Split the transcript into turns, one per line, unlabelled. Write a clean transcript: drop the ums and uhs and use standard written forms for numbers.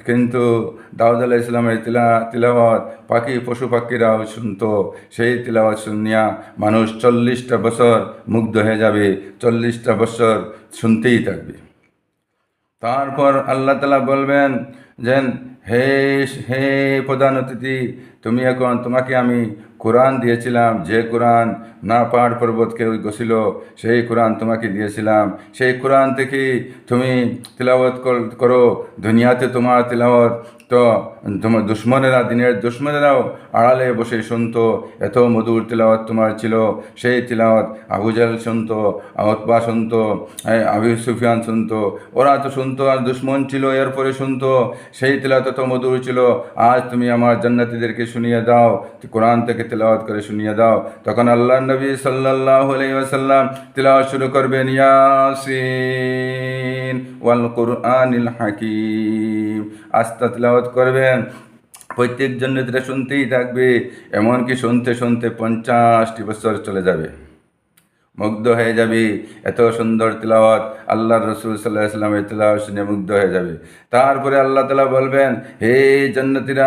কিন্তু দাউদ আলাইহিস সালামের তিলাওয়াত পাখি পশু পাখিরাও শুনতো। সেই তিলাওয়াত শুনিয়া মানুষ 40টা বছর মুগ্ধ হয়ে যাবে, 40টা বছর শুনতেই থাকবে। তারপর আল্লাহ তাআলা বলবেন যে হে হে প্রধান অতিথি, তোমাকে আমি কোরআন দিয়েছিলাম, যে কোরআন না পাহাড় পর্বত কেউ গছিল, সেই কোরআন তোমাকে দিয়েছিলাম। সেই কোরআন থেকে তুমি তিলাওয়াত করো। দুনিয়াতে তোমার তিলাওয়াত তো তোমার দিনের দুশ্মনেরাও আড়ালে বসে শুনতো। এত মধুর তিলাওয়াত তোমার ছিল। সেই তিলাওয়াত আবু জাহল শুনতো, উতবা শুনতো, আবু সুফিয়ান শুনতো। ওরা তো শুনতো, আর দুশ্মন ছিল এরপরে শুনতো। সেই তিলাওয়াত এত মধুর ছিল। আজ তুমি আমার জান্নাতীদেরকে শুনিয়ে দাও, কোরআন থেকে তিলাওয়াত করে শুনিয়ে দাও। তখন আল্লাহর নবী সাল্লাল্লাহু আলাইহি ওয়াসাল্লাম তিলাওয়াত শুরু করবেন, ইয়াসিন ওয়াল কুরআনিল হাকিম। আস্তে তিলাওয়াত করবেন। প্রত্যেক জান্নাতীরা শুনতেই থাকবে। এমনকি শুনতে শুনতে 50টি বছর চলে যাবে, মুগ্ধ হয়ে যাবে। এত সুন্দর তিলাওয়াত, আল্লাহর রাসূল সাল্লাল্লাহু আলাইহি ওয়াসাল্লামের তিলাওয়াত শুনে মুগ্ধ হয়ে যাবে। তারপরে আল্লাহ তাআলা বলবেন, হে জান্নাতীরা,